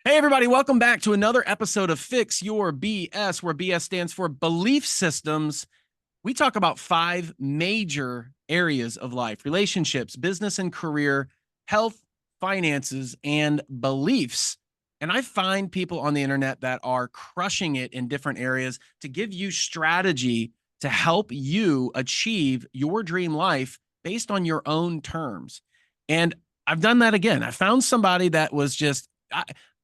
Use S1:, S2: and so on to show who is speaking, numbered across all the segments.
S1: Hey, everybody, welcome back to another episode of Fix Your BS, where BS stands for belief systems. We talk about five major areas of life: relationships, business and career, health, finances, and beliefs. And I find people on the internet that are crushing it in different areas to give you strategy to help you achieve your dream life based on your own terms. And I've done that again. I found somebody that was just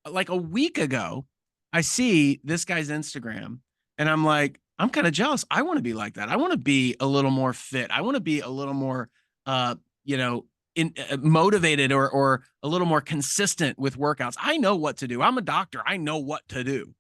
S1: like a week ago. I see this guy's Instagram and I'm like, I'm kind of jealous. I want to be like that. I want to be a little more fit. I want to be a little more, uh, you know, motivated or a little more consistent with workouts. I know what to do. I'm a doctor. I know what to do.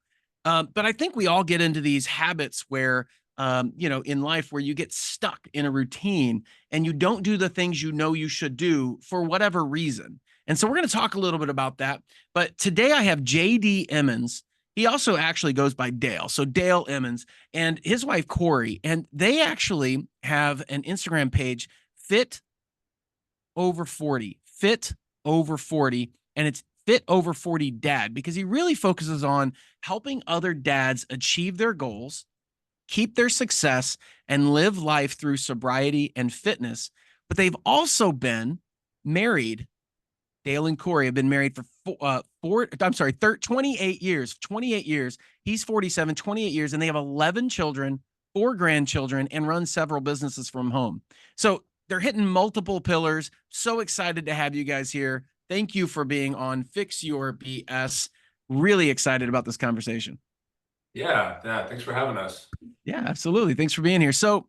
S1: But I think we all get into these habits where, in life where you get stuck in a routine and you don't do the things you know you should do for whatever reason. And so we're going to talk a little bit about that. But today I have JD Emmons. He also actually goes by Dale. So Dale Emmons and his wife, Cory, and they actually have an Instagram page, Fit Over 40, Fit Over 40. And it's Fit Over 40 Dad, because he really focuses on helping other dads achieve their goals, keep their success, and live life through sobriety and fitness. But they've also been married. Dale and Cory have been married for 28 years. 28 years. He's 47, 28 years, and they have 11 children, 4 grandchildren, and run several businesses from home. So they're hitting multiple pillars. So excited to have you guys here. Thank you for being on Fix Your BS. Really excited about this conversation.
S2: Yeah. Thanks for having us.
S1: Yeah, absolutely. Thanks for being here. So,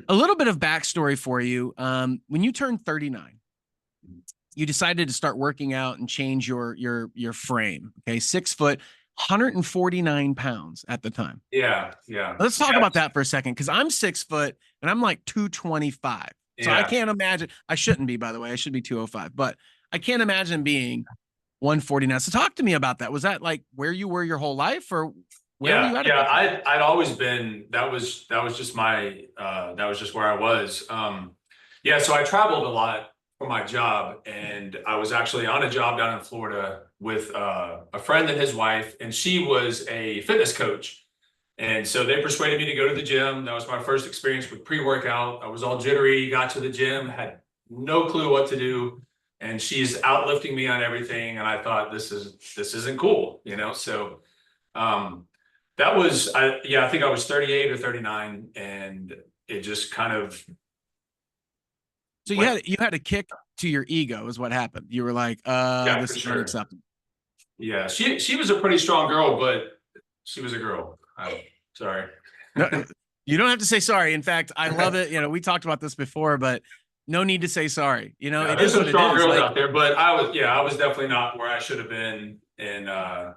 S1: a little bit of backstory for you. When you turned 39, you decided to start working out and change your frame. Okay, 6 foot, 149 pounds at the time.
S2: Yeah.
S1: Let's talk about that for a second, because I'm 6 foot and I'm like 225. So I
S2: Yeah.
S1: can't imagine. I shouldn't be, by the way. I should be 205, but I can't imagine being 149. So talk to me about that. Was that like where you were your whole life, or where were
S2: Yeah.
S1: you at
S2: Yeah.
S1: that time?
S2: I'd always been, that was just that was just where I was. Yeah. So I traveled a lot for my job, and I was actually on a job down in Florida with a friend and his wife, and she was a fitness coach. And so they persuaded me to go to the gym. That was my first experience with pre-workout. I was all jittery, got to the gym, had no clue what to do. And she's outlifting me on everything. And I thought, this isn't cool, So um I think I was 38 or 39, and it just kind of
S1: So you
S2: went.
S1: had a kick to your ego, is what happened. You were like,
S2: Yeah,
S1: this
S2: for
S1: is
S2: sure.
S1: unacceptable.
S2: Yeah, she was a pretty strong girl, but she was a girl. I'm sorry.
S1: No, you don't have to say sorry. In fact, I love it. We talked about this before, but no need to say sorry.
S2: Yeah,
S1: It
S2: there's
S1: is
S2: some
S1: what it
S2: strong
S1: is.
S2: girls
S1: Like,
S2: out there, but I was definitely not where I should have been, and I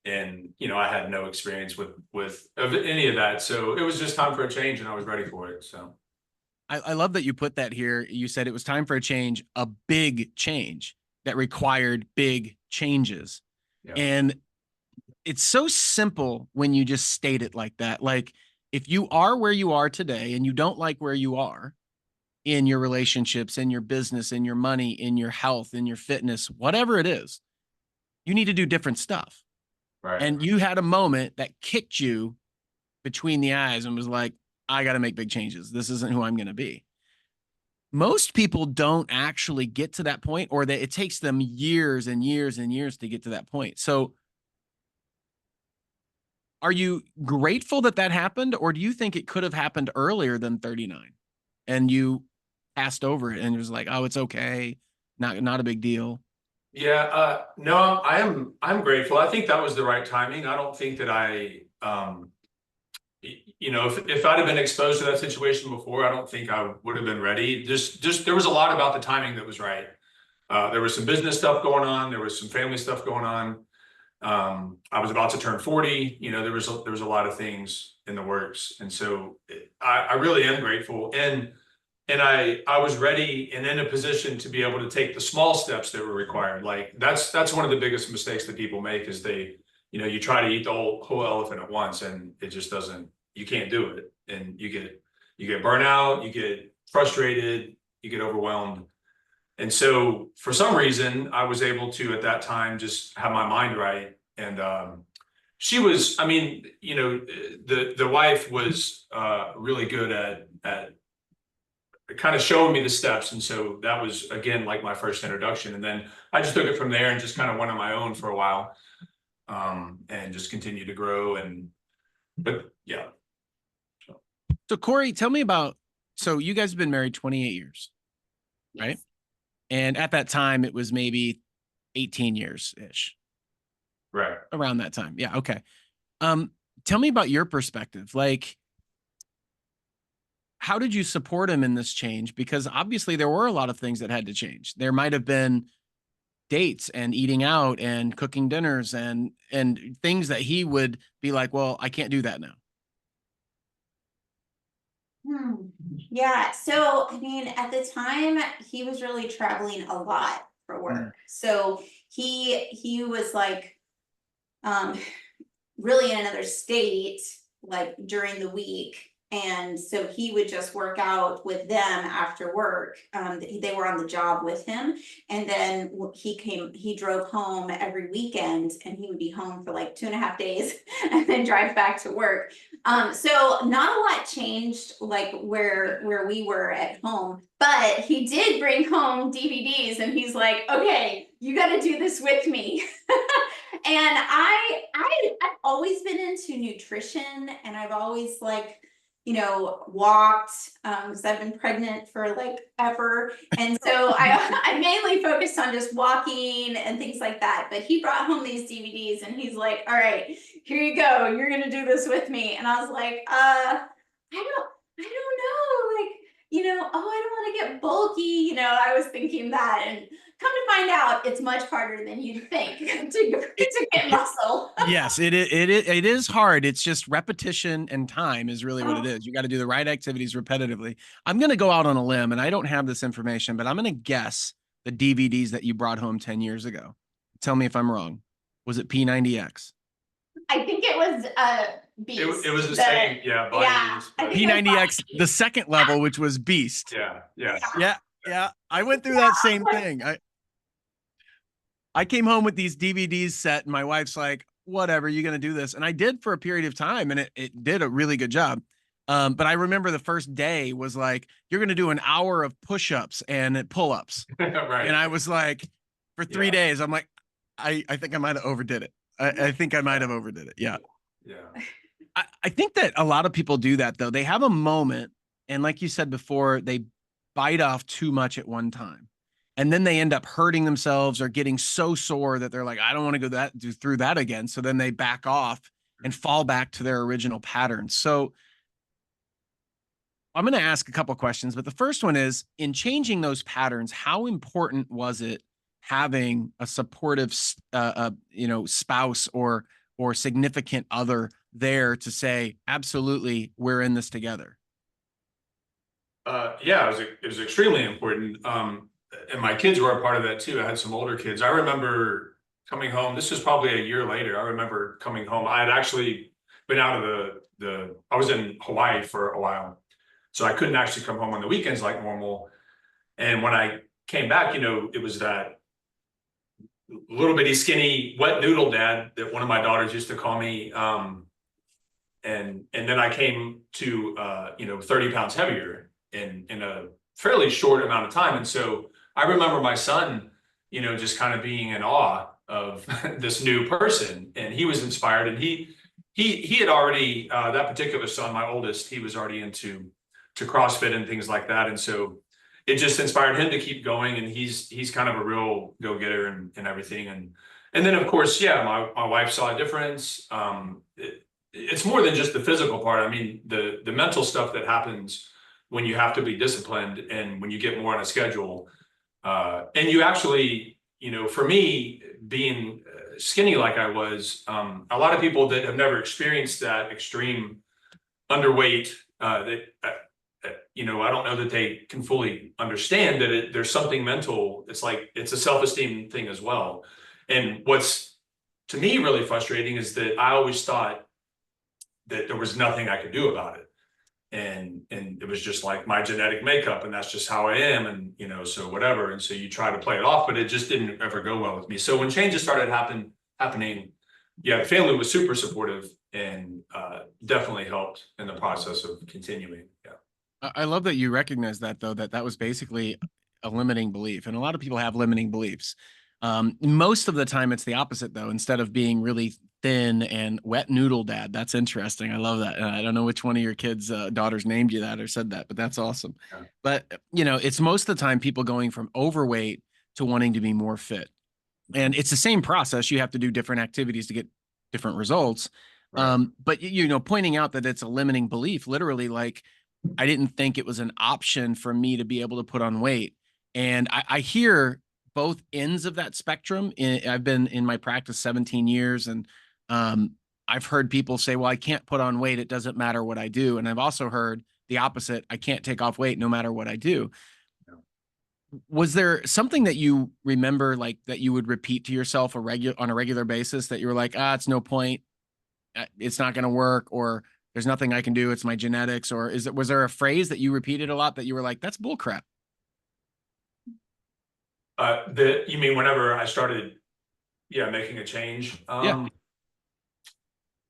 S2: had no experience with of any of that, so it was just time for a change, and I was ready for it. So
S1: I love that you put that here. You said it was time for a change, a big change that required big changes.
S2: yeah,
S1: And it's so simple when you just state it like that. Like, if you are where you are today and you don't like where you are in your relationships, in your business, in your money, in your health, in your fitness, whatever it is, you need to do different stuff.
S2: right,
S1: And you had a moment that kicked you between the eyes and was like, I got to make big changes. This isn't who I'm going to be. Most people don't actually get to that point, or that it takes them years and years and years to get to that point. So, are you grateful that that happened, or do you think it could have happened earlier than 39 and you passed over it and it was like, oh, it's okay, not a big deal?
S2: yeah. No, I'm grateful. I think that was the right timing. I don't think that if I'd have been exposed to that situation before, I don't think I would have been ready. Just there was a lot about the timing that was right. There was some business stuff going on. There was some family stuff going on. I was about to turn 40. There was a lot of things in the works, and so I really am grateful, and I was ready and in a position to be able to take the small steps that were required. Like that's one of the biggest mistakes that people make, is you try to eat the whole elephant at once, and it just doesn't. You can't do it, and you get burnout, you get frustrated, you get overwhelmed. And so for some reason, I was able to, at that time, just have my mind right. And she was, I mean, you know, the wife was really good at kind of showing me the steps. And so that was, again, like my first introduction. And then I just took it from there and just kind of went on my own for a while, and just continued to grow. But yeah.
S1: So Cory, tell me about, so you guys have been married 28 years, right?
S3: Yes.
S1: And at that time, it was maybe 18 years ish.
S2: Right.
S1: Around that time. Yeah. Okay. Tell me about your perspective. Like, how did you support him in this change? Because obviously there were a lot of things that had to change. There might have been dates and eating out and cooking dinners and things that he would be like, well, I can't do that now.
S3: Yeah. So, I mean, at the time he was really traveling a lot for work. So he was like, really in another state, like during the week. And so he would just work out with them after work. They were on the job with him. And then he drove home every weekend, and he would be home for like 2.5 days and then drive back to work. So not a lot changed, like where we were at home, but he did bring home DVDs, and he's like, okay, you got to do this with me. And I've always been into nutrition, and I've always walked, because I've been pregnant for like ever. And so I mainly focused on just walking and things like that. But he brought home these DVDs, and he's like, all right, here you go. You're going to do this with me. And I was like, I don't know. Like, oh, I don't want to get bulky. I was thinking that, and come to find out, it's much harder than you'd think to get muscle.
S1: Yes, it is hard. It's just repetition and time is really what it is. You got to do the right activities repetitively. I'm going to go out on a limb, and I don't have this information, but I'm going to guess the DVDs that you brought home 10 years ago. Tell me if I'm wrong. Was it P90X?
S3: I think it was Beast.
S2: It was the same, yeah.
S1: P90X, the second level, which was Beast. Yeah. I went through that same thing. I came home with these DVDs set, and my wife's like, whatever, you're going to do this. And I did for a period of time, and it did a really good job. But I remember the first day was like, you're going to do an hour of push-ups and pull-ups.
S2: Right.
S1: And I was like, for 3 days, I'm like, I think I might have overdid it. I think I might have overdid it. Yeah. I think that a lot of people do that, though. They have a moment, and like you said before, they bite off too much at one time. And then they end up hurting themselves or getting so sore that they're like, I don't want to go through that again. So then they back off and fall back to their original patterns. So I'm going to ask a couple questions, but the first one is, in changing those patterns, how important was it having a supportive, spouse or significant other there to say, absolutely, we're in this together?
S2: Yeah, it was extremely important. And my kids were a part of that too. I had some older kids. I remember coming home. This was probably a year later. I remember coming home. I had actually been out of I was in Hawaii for a while, so I couldn't actually come home on the weekends like normal. And when I came back, it was that little bitty skinny wet noodle dad that one of my daughters used to call me. And then I came to 30 pounds heavier in a fairly short amount of time. And so I remember my son, just kind of being in awe of this new person, and he was inspired. And he had already, that particular son, my oldest, he was already into CrossFit and things like that. And so it just inspired him to keep going. And he's kind of a real go-getter and everything. And then of course, yeah, my wife saw a difference. It's more than just the physical part. I mean, the mental stuff that happens when you have to be disciplined and when you get more on a schedule. And you actually, for me, being skinny like I was, a lot of people that have never experienced that extreme underweight, I don't know that they can fully understand that there's something mental. It's like, it's a self-esteem thing as well. And what's to me really frustrating is that I always thought that there was nothing I could do about it. and it was just like my genetic makeup, and that's just how I am, and so whatever. And so you try to play it off, but it just didn't ever go well with me. So when changes started happening, yeah, the family was super supportive and definitely helped in the process of continuing. Yeah.
S1: I love that you recognize that, though, that was basically a limiting belief. And a lot of people have limiting beliefs. Most of the time it's the opposite, though. Instead of being really thin and wet noodle dad. That's interesting. I love that. I don't know which one of your kids' daughters named you that or said that, but that's awesome.
S2: Yeah.
S1: But, it's most of the time people going from overweight to wanting to be more fit. And it's the same process. You have to do different activities to get different results.
S2: Right.
S1: But, pointing out that it's a limiting belief, literally, like, I didn't think it was an option for me to be able to put on weight. And I hear both ends of that spectrum. I've been in my practice 17 years, and I've heard people say, well, I can't put on weight. It doesn't matter what I do. And I've also heard the opposite. I can't take off weight no matter what I do.
S2: Yeah.
S1: Was there something that you remember, like, that you would repeat to yourself on a regular basis that you were like, it's no point, it's not going to work, or there's nothing I can do, it's my genetics? Or was there a phrase that you repeated a lot that you were like, that's bull crap?
S2: You mean whenever I started, making a change?
S1: Yeah.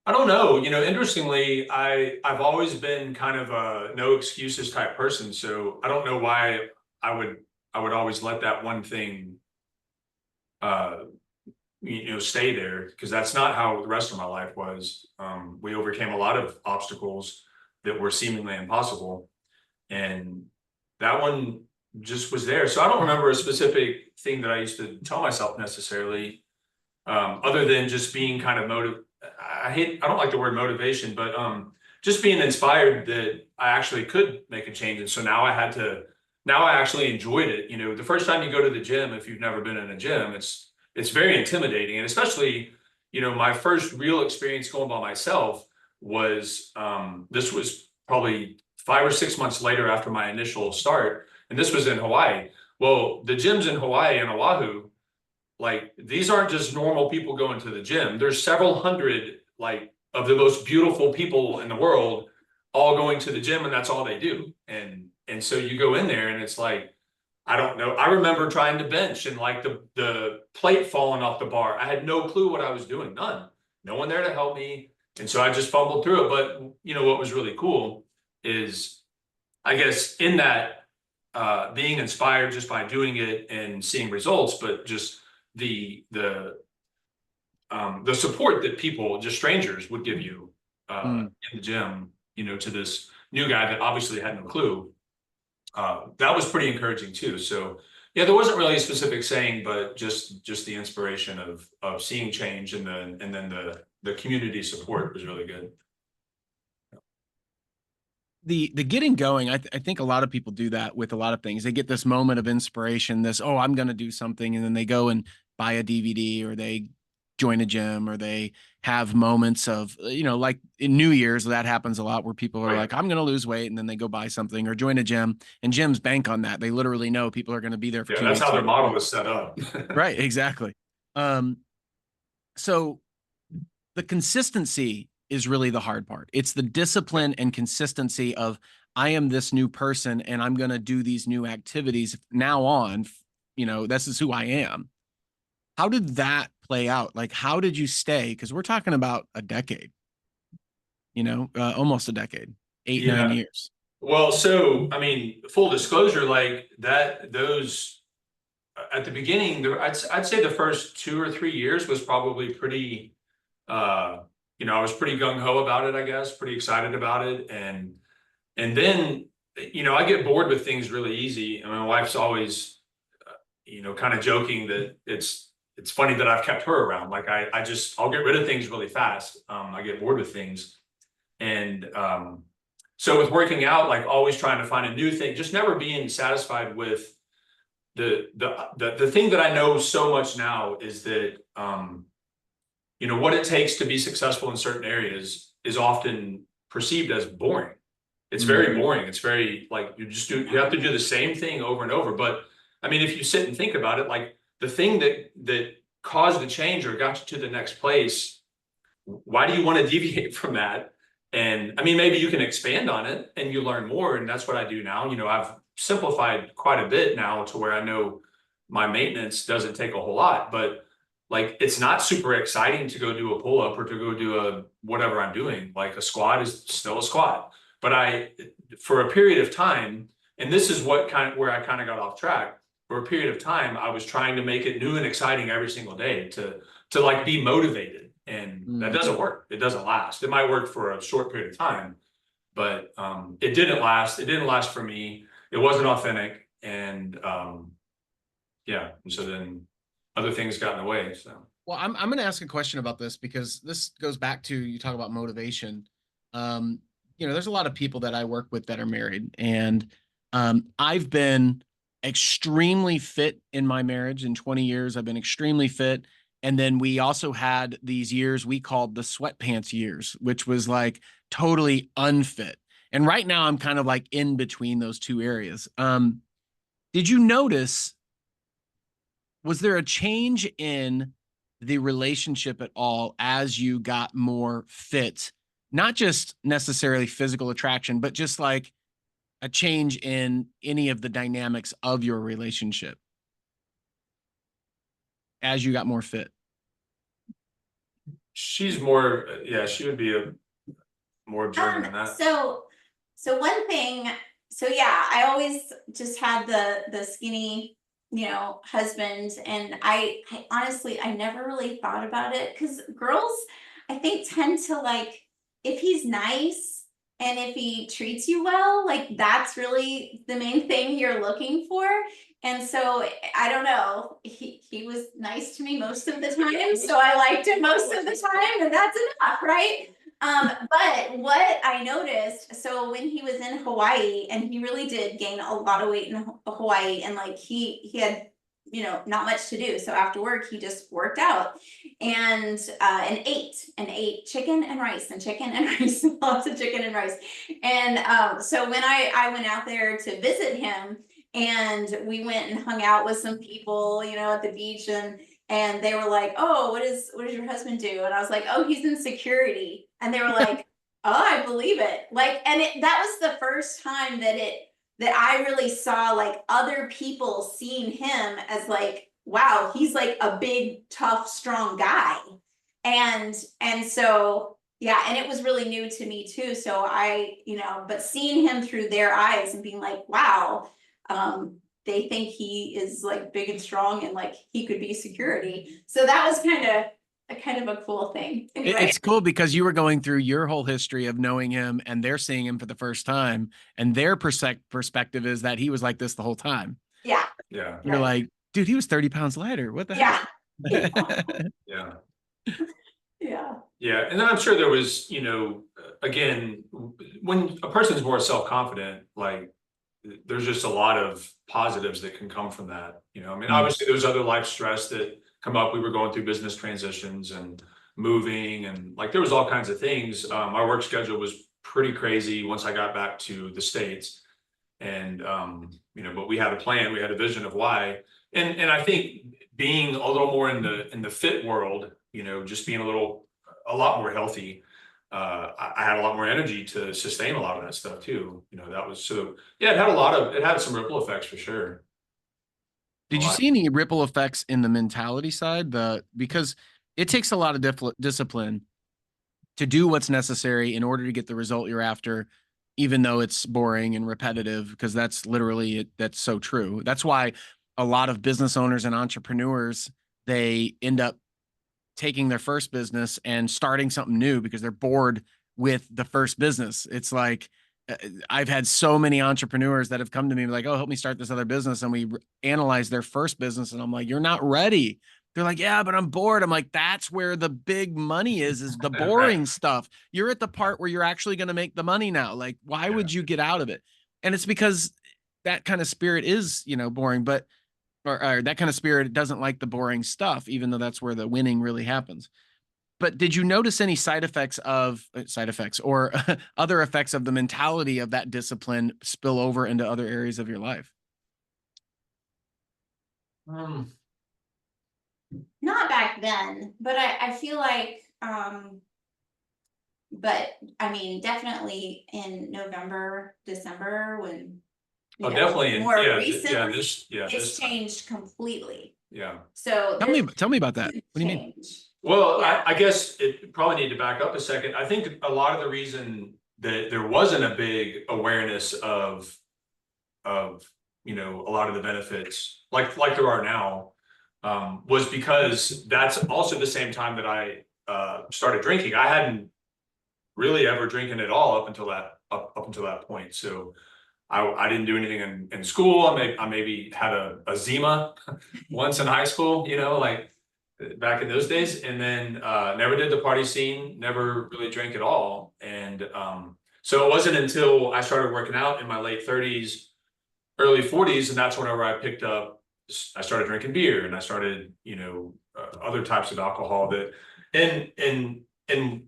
S2: I don't know. Interestingly, I've always been kind of a no excuses type person. So I don't know why I would always let that one thing, stay there, because that's not how the rest of my life was. We overcame a lot of obstacles that were seemingly impossible, and that one just was there. So I don't remember a specific thing that I used to tell myself necessarily, other than just being kind of I don't like the word motivation, but just being inspired that I actually could make a change. And so now I actually enjoyed it. The first time you go to the gym, if you've never been in a gym, it's very intimidating. And especially, my first real experience going by myself was, this was probably 5 or 6 months later after my initial start. And this was in Hawaii. Well, the gyms in Hawaii and Oahu, like, these aren't just normal people going to the gym. There's several hundred, like, of the most beautiful people in the world all going to the gym, and that's all they do. And so you go in there and it's like, I don't know. I remember trying to bench and like the plate falling off the bar. I had no clue what I was doing. None. No one there to help me. And so I just fumbled through it. But what was really cool is, I guess, in that, being inspired just by doing it and seeing results, but just the support that people, just strangers, would give you in the gym, to this new guy that obviously had no clue. That was pretty encouraging too. So yeah, there wasn't really a specific saying, but just the inspiration of seeing change, and then the community support was really good.
S1: The getting going, I think a lot of people do that with a lot of things. They get this moment of inspiration, I'm going to do something, and then they go and buy a DVD, or they join a gym, or they have moments of, like in New Year's, that happens a lot, where people are like, I'm going to lose weight, and then they go buy something or join a gym, and gyms bank on that. They literally know people are going to be there for 2
S2: that's
S1: weeks.
S2: how their model is set up.
S1: Right, exactly. So the consistency is really the hard part. It's the discipline and consistency of, I am this new person and I'm going to do these new activities now on, this is who I am. How did that play out? Like, how did you stay? Because we're talking about a decade, almost a decade, 8-9 years.
S2: Well, so, I mean, full disclosure, like those at the beginning, I'd say the first 2 or 3 years was probably pretty, I was pretty gung-ho about it, I guess, pretty excited about it. And then, I get bored with things really easy. And my wife's always, kind of joking that it's funny that I've kept her around. Like, I'll get rid of things really fast. I get bored with things. And so with working out, like, always trying to find a new thing, just never being satisfied with the thing that I know so much now is that, what it takes to be successful in certain areas is often perceived as boring. It's very boring. It's very, like, you have to do the same thing over and over. But I mean, if you sit and think about it, like, the thing that caused the change or got you to the next place, why do you want to deviate from that? And I mean, maybe you can expand on it and you learn more. And that's what I do now. You know, I've simplified quite a bit now to where I know my maintenance doesn't take a whole lot, but like it's not super exciting to go do a pull up or to go do a whatever I'm doing. Like a squat is still a squat. But for a period of time, and this is what where I kind of got off track. For a period of time, I was trying to make it new and exciting every single day to like be motivated. And that doesn't work. It doesn't last. It might work for a short period of time, but it didn't last. It didn't last for me. It wasn't authentic. And yeah. And so then other things got in the way. So
S1: well, I'm going to ask a question about this because this goes back to, you talk about motivation. You know, there's a lot of people that I work with that are married, and I've been extremely fit in my marriage. In 20 years, I've been extremely fit. And then we also had these years we called the sweatpants years, which was like totally unfit. And right now I'm kind of like in between those two areas. Did you notice, was there a change in the relationship at all as you got more fit? Not just necessarily physical attraction, but just like a change in any of the dynamics of your relationship as you got more fit?
S2: she's more, yeah, she would be more observant in that.
S3: So one thing, so yeah, I always just had the skinny, you know, husband, and I honestly, I never really thought about it, because girls, I think, tend to like, if he's nice and if he treats you well, like that's really the main thing you're looking for. And so I don't know, he was nice to me most of the time, so I liked him most of the time, and that's enough, right? But what I noticed, so when he was in Hawaii, and he really did gain a lot of weight in Hawaii, and like he had, you know, not much to do. So after work, he just worked out and ate chicken and rice and chicken and rice, lots of chicken and rice. And so when I went out there to visit him, and we went and hung out with some people, you know, at the beach, and they were like, "Oh, what does your husband do?" And I was like, "Oh, he's in security." And they were like, "Oh, I believe it." Like, and that was the first time that I really saw like other people seeing him as like, wow, he's like a big, tough, strong guy. And so yeah, and it was really new to me too. So I, you know, but seeing him through their eyes and being like, wow, they think he is like big and strong and like he could be security. So that was kind of a cool thing. Anyway.
S1: It's cool because you were going through your whole history of knowing him, and they're seeing him for the first time, and their perspective is that he was like this the whole time.
S3: Yeah.
S2: Yeah.
S1: You're like, dude, he was 30 pounds lighter. What the
S3: Yeah.
S1: heck?
S2: Yeah.
S3: Yeah.
S2: Yeah. And then I'm sure there was, you know, again, when a person's more self-confident, like there's just a lot of positives that can come from that. You know, I mean, obviously there's other life stress that come up. We were going through business transitions and moving, and like there was all kinds of things. My work schedule was pretty crazy once I got back to the States. And you know, but we had a plan, we had a vision of why. And I think being a little more in the fit world, you know, just being a lot more healthy, I had a lot more energy to sustain a lot of that stuff too. You know, that was so, yeah, it had some ripple effects for sure.
S1: Did you see any ripple effects in the mentality side? Because it takes a lot of discipline to do what's necessary in order to get the result you're after, even though it's boring and repetitive, because that's literally it. That's so true. That's why a lot of business owners and entrepreneurs, they end up taking their first business and starting something new because they're bored with the first business. It's like, I've had so many entrepreneurs that have come to me like, "Oh, help me start this other business." And we analyze their first business, and I'm like, "You're not ready." They're like, "Yeah, but I'm bored." I'm like, "That's where the big money is the boring stuff. You're at the part where you're actually going to make the money now. Like, why would you get out of it?" And it's because that kind of spirit is, you know, boring, but or that kind of spirit doesn't like the boring stuff, even though that's where the winning really happens. But did you notice any side effects or other effects of the mentality of that discipline spill over into other areas of your life?
S3: Not back then, but I feel like but I mean, definitely in November, December, when.
S2: Oh, definitely.
S3: More
S2: Yeah,
S3: recently,
S2: this
S3: it's
S2: time.
S3: changed completely.
S2: Yeah.
S3: So.
S1: Tell me about that. What do you mean?
S3: Change.
S2: Well,
S3: Yeah.
S2: I guess it probably need to back up a second. I think a lot of the reason that there wasn't a big awareness of, you know, a lot of the benefits like there are now, was because that's also the same time that I started drinking. I hadn't really ever drinking at all up until that point. So I didn't do anything in school. I maybe had a Zima once in high school, you know, like back in those days, and then never did the party scene, never really drank at all. And so it wasn't until I started working out in my late 30s, early 40s, and that's whenever I started drinking beer, and I started, you know, other types of alcohol that, and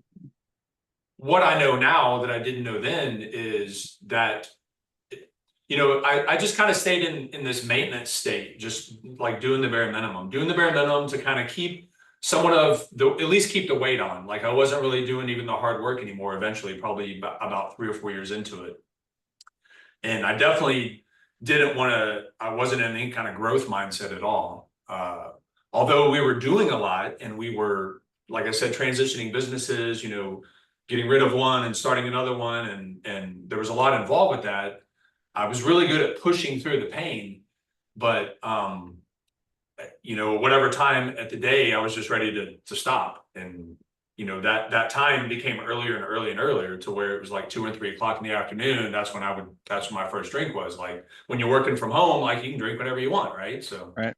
S2: what I know now that I didn't know then is that, you know, I just kind of stayed in this maintenance state, just like doing the bare minimum to kind of keep somewhat of at least keep the weight on. Like I wasn't really doing even the hard work anymore, eventually, probably about 3 or 4 years into it. And I definitely I wasn't in any kind of growth mindset at all. Although we were doing a lot and we were, like I said, transitioning businesses, you know, getting rid of one and starting another one. And there was a lot involved with that. I was really good at pushing through the pain, but, you know, whatever time at the day, I was just ready to stop. And, you know, that time became earlier and earlier and earlier to where it was like 2 or 3 o'clock in the afternoon. That's when my first drink was. Like when you're working from home, like you can drink whatever you want. Right. So,
S1: Right.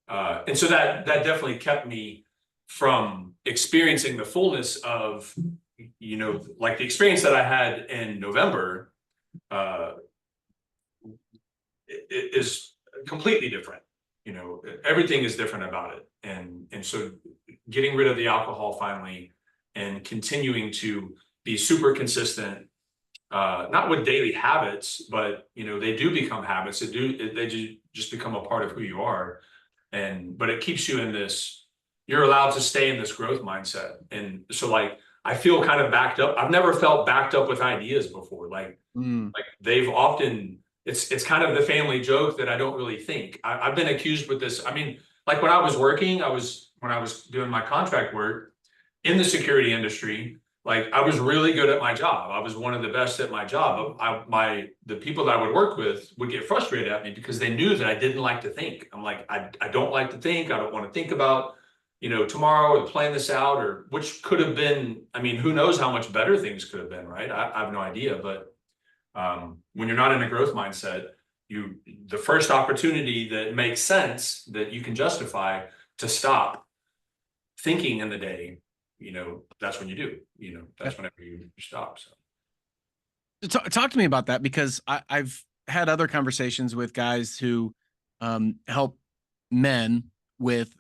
S2: And so that definitely kept me from experiencing the fullness of, you know, like the experience that I had in November, is completely different. You know, everything is different about it. And so getting rid of the alcohol finally and continuing to be super consistent, not with daily habits, but, you know, they do become habits. They just become a part of who you are. But it keeps you in this, you're allowed to stay in this growth mindset. And so like, I feel kind of backed up. I've never felt backed up with ideas before. Like they've often, it's kind of the family joke that I don't really think. I've been accused with this. I mean, like when I was working, when I was doing my contract work in the security industry, like I was really good at my job. I was one of the best at my job. The people that I would work with would get frustrated at me because they knew that I didn't like to think. I'm like, I don't like to think. I don't want to think about, you know, tomorrow or plan this out, or which could have been, I mean, who knows how much better things could have been, right? I have no idea. But when you're not in a growth mindset, the first opportunity that makes sense that you can justify to stop thinking in the day, you know, that's when you do, you know, that's whenever you stop. So
S1: Talk to me about that, because I've had other conversations with guys who help men with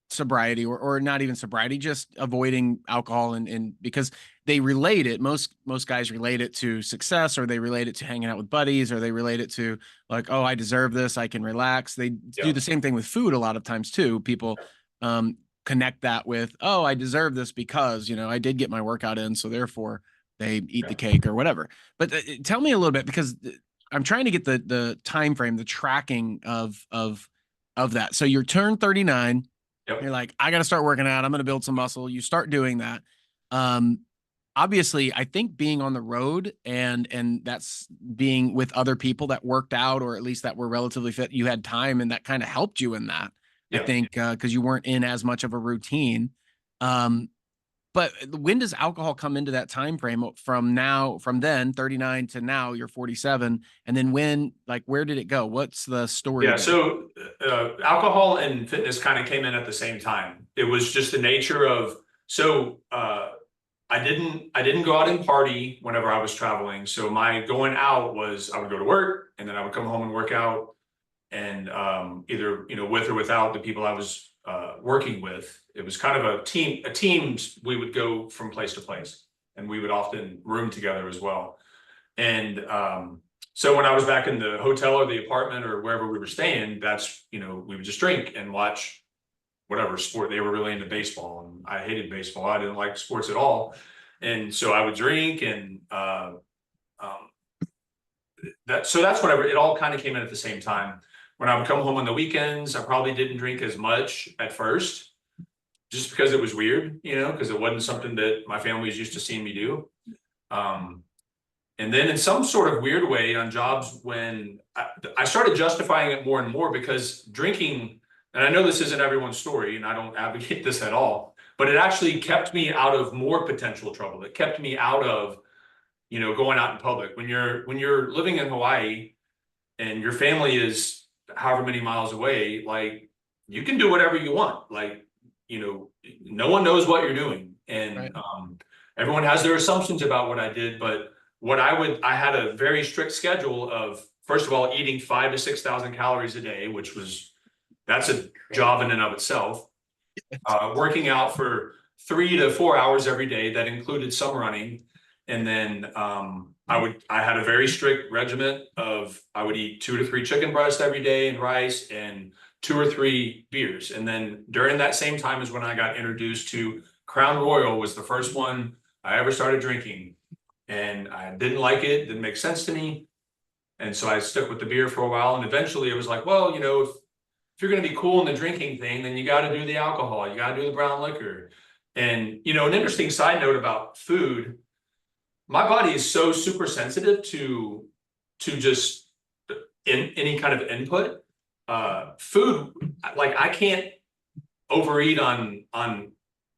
S1: sobriety or not even sobriety, just avoiding alcohol, and because they relate it, most guys relate it to success, or they relate it to hanging out with buddies, or they relate it to like, oh, I deserve this, I can relax. They do the same thing with food a lot of times too. People connect that with, oh, I deserve this because, you know, I did get my workout in, so therefore they eat the cake or whatever. But tell me a little bit, because I'm trying to get the time frame, the tracking of that. So you turn 39. You're like, I got to start working out. I'm going to build some muscle. You start doing that. Obviously, I think being on the road and that's being with other people that worked out, or at least that were relatively fit, you had time, and that kind of helped you in that. I think because you weren't in as much of a routine. But when does alcohol come into that time frame from then 39 to now you're 47? And then where did it go? What's the story?
S2: Yeah. So alcohol and fitness kind of came in at the same time. It was just the nature of, I didn't go out and party whenever I was traveling. So my going out was, I would go to work and then I would come home and work out, and either, you know, with or without the people I was working with. It was kind of a teams. We would go from place to place, and we would often room together as well. And so when I was back in the hotel or the apartment or wherever we were staying, that's, you know, we would just drink and watch whatever sport. They were really into baseball, and I hated baseball. I didn't like sports at all. And so I would drink and, so that's whenever it all kind of came in at the same time. When I would come home on the weekends, I probably didn't drink as much at first, just because it was weird, because it wasn't something that my family was used to seeing me do. And then in some sort of weird way on jobs, when I started justifying it more and more, because drinking, and I know this isn't everyone's story and I don't advocate this at all, but it actually kept me out of more potential trouble. It kept me out of, going out in public. When you're living in Hawaii and your family is however many miles away, like, you can do whatever you want. Like, no one knows what you're doing. And
S1: Right.
S2: Everyone has their assumptions about what I did, but I had a very strict schedule of, first of all, eating 5,000 to 6,000 calories a day, that's a job in and of itself. Working out for 3 to 4 hours every day. That included some running. And then I had a very strict regimen of, I would eat 2 to 3 chicken breasts every day and rice and 2 or 3 beers. And then during that same time is when I got introduced to Crown Royal, was the first one I ever started drinking. And I didn't like it, didn't make sense to me. And so I stuck with the beer for a while. And eventually it was like, well, if you're going to be cool in the drinking thing, then you got to do the alcohol, you got to do the brown liquor. And, an interesting side note about food, my body is so super sensitive to just any kind of input. Food, like, I can't overeat on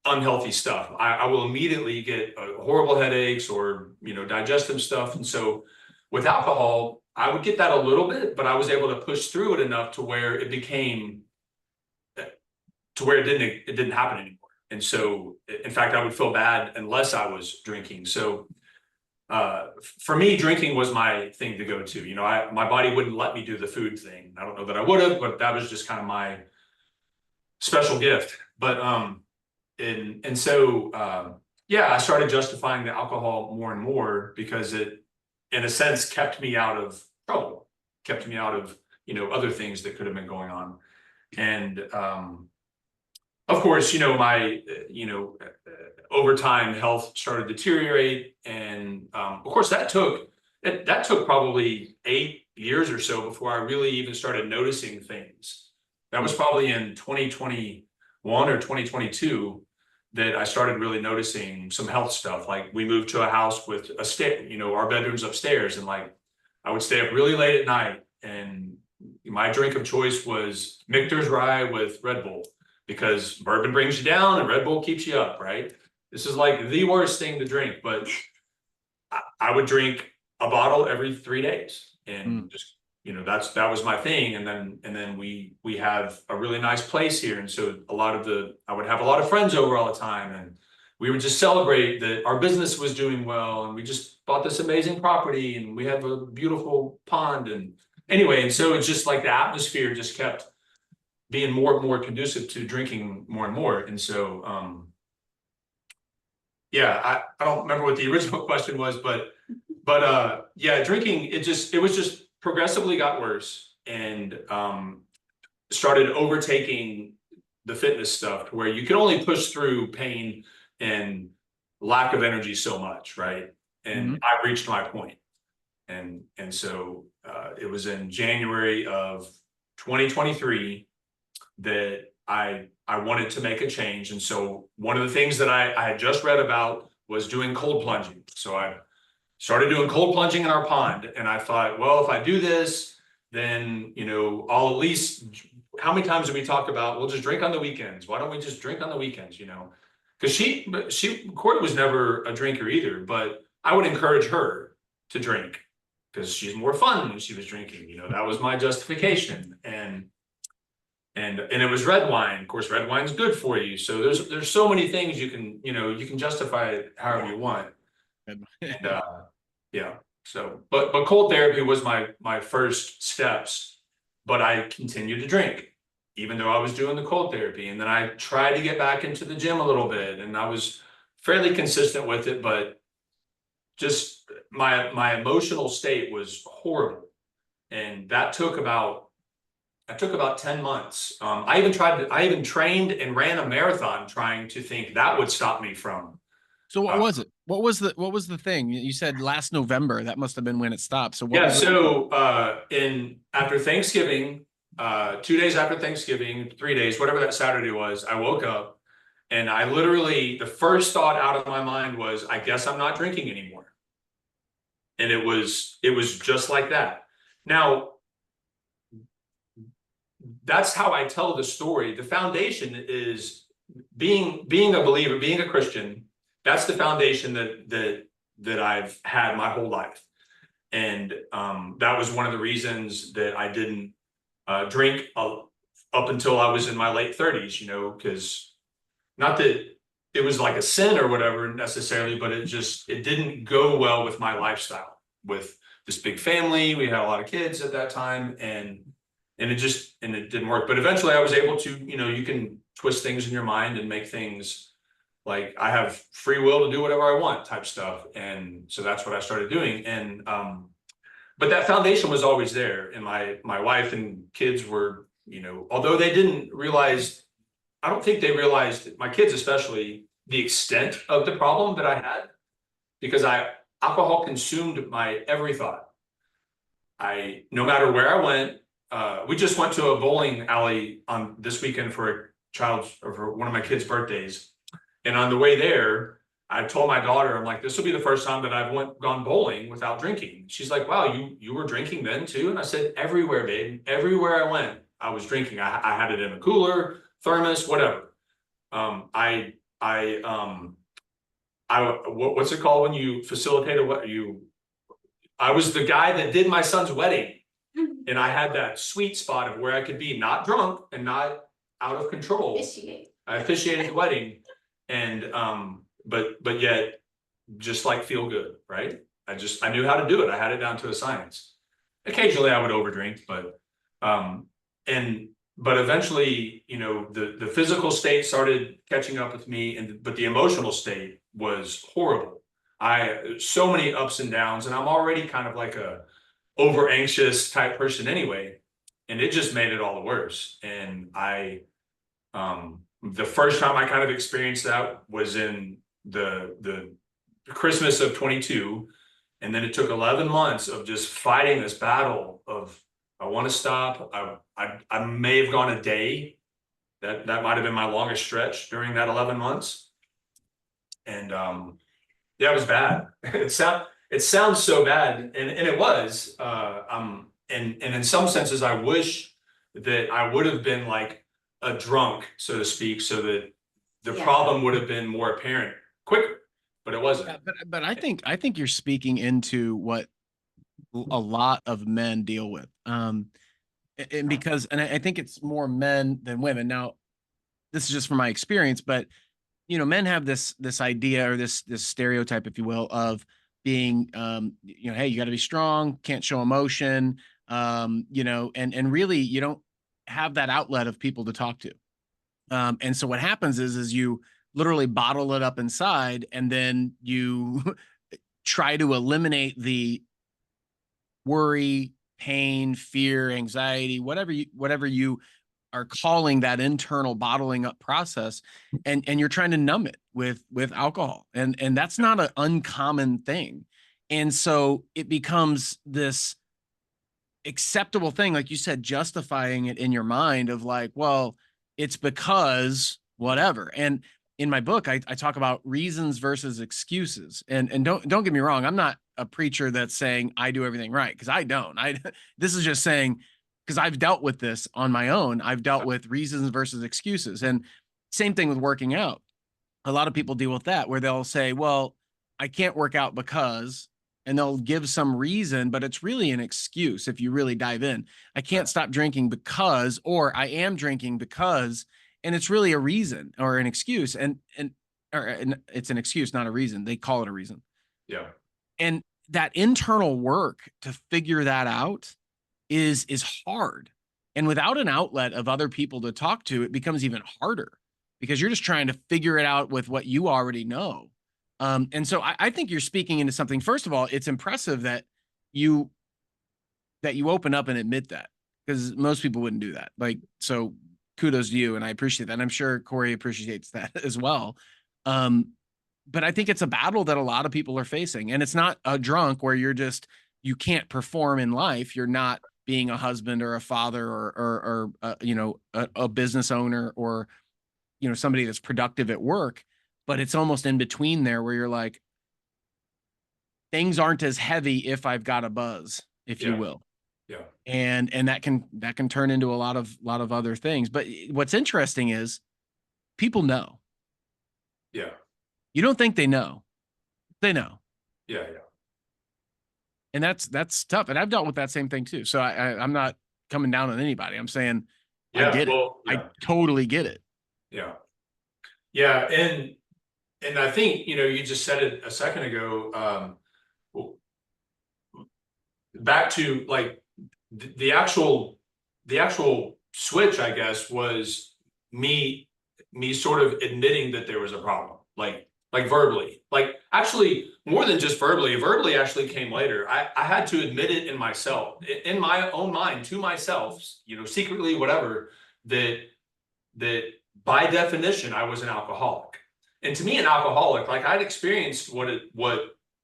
S2: unhealthy stuff. I will immediately get horrible headaches or, digestive stuff. And so with alcohol, I would get that a little bit, but I was able to push through it enough to where it became, it didn't happen anymore. And so, in fact, I would feel bad unless I was drinking. So for me, drinking was my thing to go to. My body wouldn't let me do the food thing. I don't know that I would have, but that was just kind of my special gift. But I started justifying the alcohol more and more, because it, in a sense, kept me out of trouble, kept me out of, other things that could have been going on. And of course, my, over time, health started to deteriorate. And of course, that took probably 8 years or so before I really even started noticing things. That was probably in 2021 or 2022 that I started really noticing some health stuff. Like, we moved to a house with a stair, our bedroom's upstairs, and like, I would stay up really late at night, and my drink of choice was Michter's Rye with Red Bull, because bourbon brings you down and Red Bull keeps you up, right? This is like the worst thing to drink, but I would drink a bottle every 3 days, and just, that was my thing. And then we have a really nice place here. And so I would have a lot of friends over all the time, and we would just celebrate that our business was doing well. And we just bought this amazing property, and we have a beautiful pond. And anyway, and so it's just like the atmosphere just kept being more and more conducive to drinking more and more. And so, I don't remember what the original question was, but drinking, it was just progressively got worse, and started overtaking the fitness stuff, to where you can only push through pain and lack of energy so much, right? And I reached my point. And so it was in January of 2023 that I wanted to make a change. And so one of the things that I had just read about was doing cold plunging. So I started doing cold plunging in our pond, and I thought, well, if I do this, then, I'll at least, how many times have we talked about, we'll just drink on the weekends? Why don't we just drink on the weekends, Because Cory was never a drinker either, but I would encourage her to drink because she's more fun when she was drinking. That was my justification. And it was red wine. Of course, red wine's good for you. So there's so many things you can justify it however you want. And so, but cold therapy was my first steps, but I continued to drink, even though I was doing the cold therapy. And then I tried to get back into the gym a little bit, and I was fairly consistent with it, but just my emotional state was horrible. And that took about 10 months. I even trained and ran a marathon trying to think that would stop me from
S1: So what was it? What was the thing? You said last November. That must have been when it stopped. So what
S2: Yeah,
S1: was it?
S2: so after Thanksgiving, 2 days after Thanksgiving, 3 days, whatever that Saturday was, I woke up and I literally, the first thought out of my mind was, I guess I'm not drinking anymore. And it was just like that. Now, that's how I tell the story. The foundation is being a believer, being a Christian. That's the foundation that I've had my whole life. And that was one of the reasons that I didn't drink up until I was in my late 30s, because not that it was like a sin or whatever necessarily, but it didn't go well with my lifestyle, with this big family. We had a lot of kids at that time, and it didn't work. But eventually I was able to, you can twist things in your mind and make things like I have free will to do whatever I want type stuff. And so that's what I started doing. And but that foundation was always there. And my wife and kids were, although they didn't realize, I don't think they realized, my kids especially, the extent of the problem that I had, because alcohol consumed my every thought. No matter where I went, we just went to a bowling alley on this weekend for one of my kids' birthdays. And on the way there, I told my daughter, I'm like, this will be the first time that I've gone bowling without drinking. She's like, wow, you were drinking then too? And I said, everywhere, babe. Everywhere I went, I was drinking. I had it in a cooler, thermos, whatever. What's it called when you facilitate I was the guy that did my son's wedding. And I had that sweet spot of where I could be not drunk and not out of control. I officiated the wedding. And but yet just like feel good, right? I knew how to do it. I had it down to a science. Occasionally I would overdrink, but eventually, the physical state started catching up with me, but the emotional state was horrible. So many ups and downs, and I'm already kind of like a over anxious type person anyway, and it just made it all the worse. And the first time I kind of experienced that was in the Christmas of 22. And then it took 11 months of just fighting this battle of, I want to stop. I may have gone a day. That might've been my longest stretch during that 11 months. And yeah, it was bad. It sounds so bad. And it was, and in some senses, I wish that I would have been like a drunk, so to speak, so that the problem would have been more apparent quicker, but it wasn't.
S1: Yeah, but I think you're speaking into what a lot of men deal with. And I think it's more men than women. Now, this is just from my experience, but men have this idea or this stereotype, if you will, of being hey, you got to be strong, can't show emotion, and really you don't have that outlet of people to talk to. And so what happens is you literally bottle it up inside, and then you try to eliminate the worry, pain, fear, anxiety, whatever you are calling that internal bottling up process, and you're trying to numb it with alcohol. And that's not an uncommon thing. And so it becomes this acceptable thing, like you said, justifying it in your mind of like, well, it's because whatever. And in my book, I talk about reasons versus excuses. And don't get me wrong, I'm not a preacher that's saying I do everything right, because I don't. This is just saying, because I've dealt with this on my own. I've dealt with reasons versus excuses. And same thing with working out. A lot of people deal with that, where they'll say, well, I can't work out because, and they'll give some reason, but it's really an excuse if you really dive in. I can't stop drinking because, or I am drinking because, and it's really a reason or an excuse. And it's an excuse, not a reason. They call it a reason.
S2: Yeah.
S1: And that internal work to figure that out is hard. And without an outlet of other people to talk to, it becomes even harder, because you're just trying to figure it out with what you already know. And so I think you're speaking into something. First of all, it's impressive that you open up and admit that, because most people wouldn't do that. Like, so kudos to you. And I appreciate that. And I'm sure Cory appreciates that as well. but I think it's a battle that a lot of people are facing. And it's not a drunk where you can't perform in life. You're not being a husband or a father or a business owner or, somebody that's productive at work, but it's almost in between there where you're like, things aren't as heavy if I've got a buzz, if you will.
S2: Yeah.
S1: And that can turn into a lot of other things. But what's interesting is people know.
S2: Yeah.
S1: You don't think they know. They know.
S2: Yeah.
S1: And that's tough. And I've dealt with that same thing too. So I'm not coming down on anybody. I'm saying I get it. I totally get it.
S2: Yeah. Yeah. And I think, you just said it a second ago, back to like the actual switch, I guess, was me sort of admitting that there was a problem, like verbally, like actually more than just verbally actually came later. I had to admit it in myself, in my own mind, to myself, secretly, whatever, that by definition, I was an alcoholic. And to me, an alcoholic, like I'd experienced what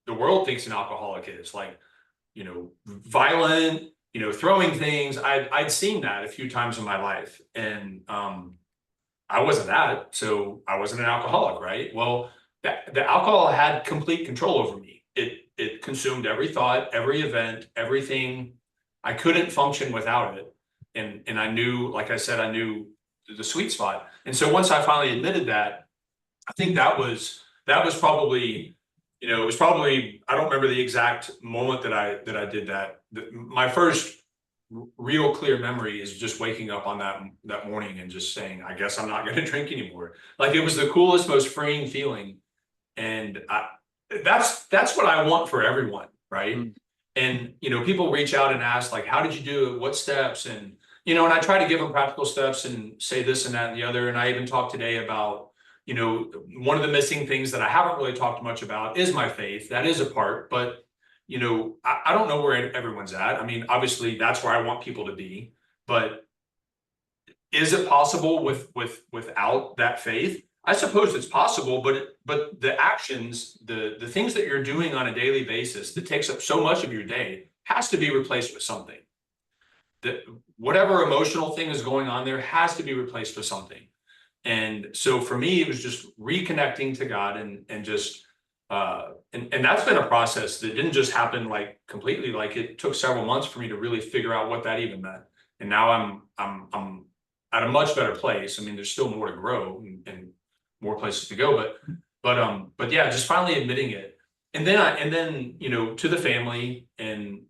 S2: the world thinks an alcoholic is, like, violent, throwing things. I'd seen that a few times in my life, and I wasn't that, so I wasn't an alcoholic, right? Well, the alcohol had complete control over me. It consumed every thought, every event, everything. I couldn't function without it, and I knew, like I said, I knew the sweet spot. And so once I finally admitted that, I think that was probably, it was probably, I don't remember the exact moment that I did that. My first real clear memory is just waking up on that morning and just saying, I guess I'm not going to drink anymore. Like, it was the coolest, most freeing feeling. And that's what I want for everyone, right? Mm. And, people reach out and ask, like, how did you do it? What steps? And, and I try to give them practical steps and say this and that and the other. And I even talked today about, one of the missing things that I haven't really talked much about is my faith. That is a part, but, I don't know where everyone's at. I mean, obviously that's where I want people to be, but is it possible without that faith? I suppose it's possible, but the actions, the things that you're doing on a daily basis that takes up so much of your day has to be replaced with something. That whatever emotional thing is going on there has to be replaced with something. And so for me, it was just reconnecting to God and just, and that's been a process that didn't just happen like completely. Like, it took several months for me to really figure out what that even meant. And now I'm at a much better place. I mean, there's still more to grow and more places to go, but yeah, just finally admitting it. And then, to the family and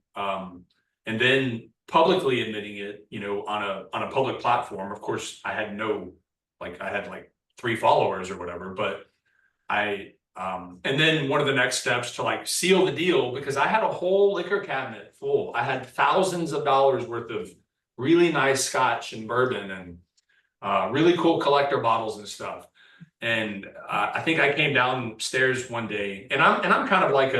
S2: then publicly admitting it, on a public platform. Of course, I had like 3 followers or whatever, but and then one of the next steps to like seal the deal, because I had a whole liquor cabinet full. I had thousands of dollars worth of really nice scotch and bourbon and really cool collector bottles and stuff. And I think I came downstairs one day, and I'm kind of like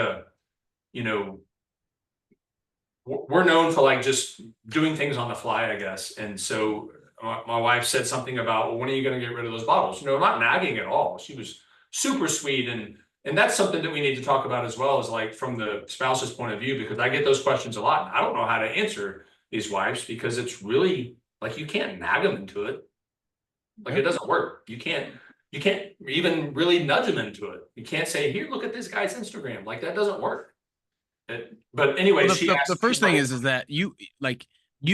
S2: we're known for like just doing things on the fly, I guess. And so my wife said something about, well, when are you going to get rid of those bottles? I'm not nagging at all. She was super sweet. And that's something that we need to talk about as well, as like from the spouse's point of view, because I get those questions a lot. And I don't know how to answer these wives, because it's really like, you can't nag them into it. Like, it doesn't work. You can't even really nudge them into it. You can't say, here, look at this guy's Instagram. Like, that doesn't work. But anyway,
S1: well, the first thing is that you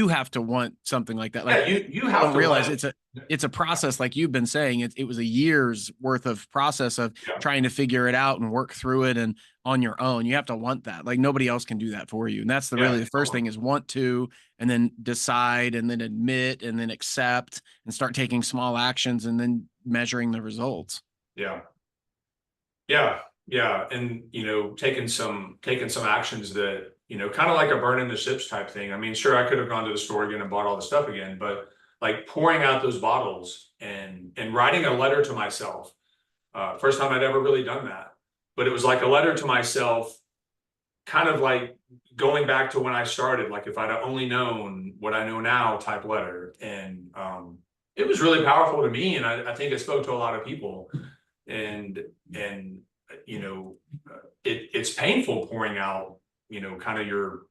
S1: have to want something like that. Like,
S2: yeah, you have to
S1: realize it's a process. Like you've been saying, it was a year's worth of process of trying to figure it out and work through it, and on your own. You have to want that. Like, nobody else can do that for you. And that's the first thing is want to, and then decide, and then admit, and then accept, and start taking small actions, and then measuring the results.
S2: Yeah. And, taking some actions that, kind of like a burn in the ships type thing. I mean, sure, I could have gone to the store again and bought all the stuff again, but like pouring out those bottles and writing a letter to myself. First time I'd ever really done that, but it was like a letter to myself, kind of like going back to when I started, like if I'd only known what I know now type letter. And it was really powerful to me. And I think it spoke to a lot of people. And you know, it's painful pouring out, you know, kind of your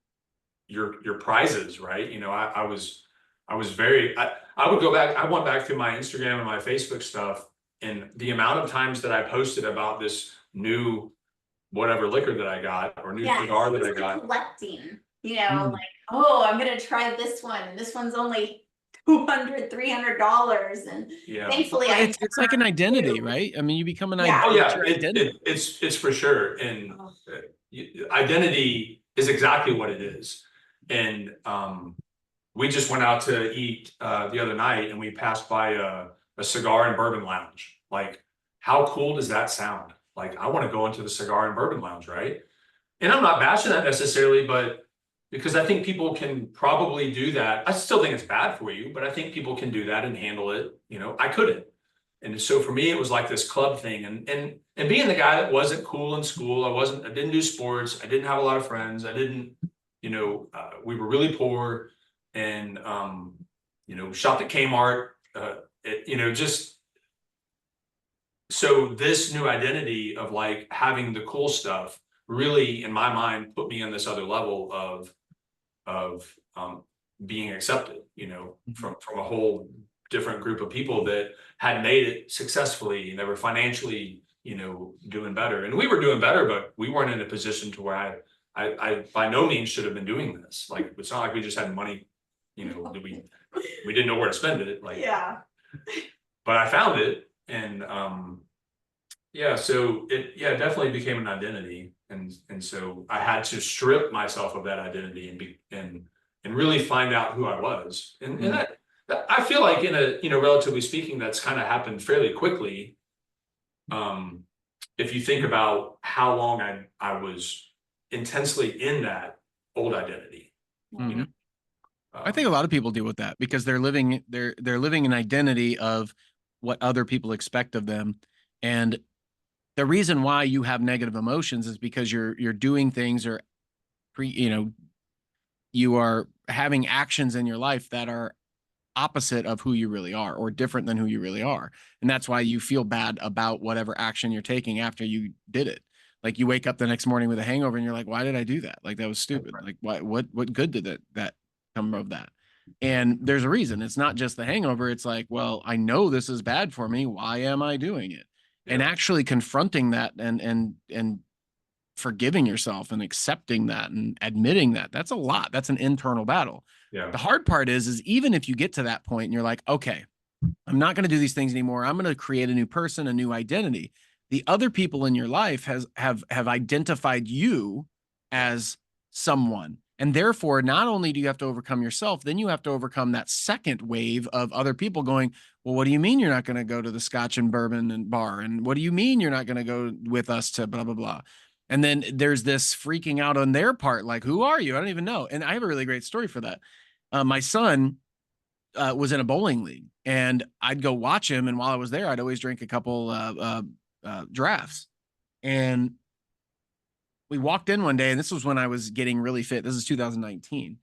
S2: prizes, right? You know, I was very, I would go back, I went back through my Instagram and my Facebook stuff, and the amount of times that I posted about this new whatever liquor that I got, or new cigar that I got.
S3: Collecting, you know, like, oh, I'm gonna try this one, and this one's only $200-$300, and thankfully
S1: it's like an identity, right? I mean, you become an
S2: Oh yeah,
S1: identity.
S2: it's for sure, and identity is exactly what it is. And we just went out to eat the other night, and we passed by a cigar and bourbon lounge. Like, how cool does that sound? Like, I want to go into the cigar and bourbon lounge, right? And I'm not bashing that necessarily, but because I think people can probably do that. I still think it's bad for you, but I think people can do that and handle it. You know, I couldn't. And so for me, it was like this club thing, and being the guy that wasn't cool in school. I didn't do sports. I didn't have a lot of friends. I didn't, you know, we were really poor, and you know, shopped at Kmart, you know, just. So this new identity of like having the cool stuff really, in my mind, put me in this other level of being accepted, you know, from a whole different group of people that had made it successfully, and they were financially, you know, doing better. And we were doing better, but we weren't in a position to where I by no means should have been doing this. Like, it's not like we just had money, you know, that we didn't know where to spend it. Like, but I found it, and yeah, so it definitely became an identity. And so I had to strip myself of that identity and really find out who I was. And that I feel like, in a, you know, relatively speaking, that's kind of happened fairly quickly. If you think about how long I was intensely in that old identity. You know?
S1: I think a lot of people deal with that because they're living an identity of what other people expect of them. And the reason why you have negative emotions is because you're doing things, or you know, you are having actions in your life that are opposite of who you really are, or different than who you really are. And that's why you feel bad about whatever action you're taking after you did it. Like, you wake up the next morning with a hangover and you're like, why did I do that? Like, that was stupid. Like, what good did that come of that? And there's a reason. It's not just the hangover. It's like, well, I know this is bad for me. Why am I doing it? And actually confronting that and forgiving yourself and accepting that and admitting that, that's a lot. That's an internal battle. The hard part is even if you get to that point and you're like, okay, I'm not going to do these things anymore. I'm going to create a new person, a new identity. The other people in your life have identified you as someone. And therefore, not only do you have to overcome yourself, then you have to overcome that second wave of other people going, well, what do you mean you're not going to go to the Scotch and bourbon and bar? And what do you mean you're not going to go with us to blah, blah, blah? And then there's this freaking out on their part. Like, who are you? I don't even know. And I have a really great story for that. My son was in a bowling league, and I'd go watch him. And while I was there, I'd always drink a couple drafts. And we walked in one day, and this was when I was getting really fit. This is 2019.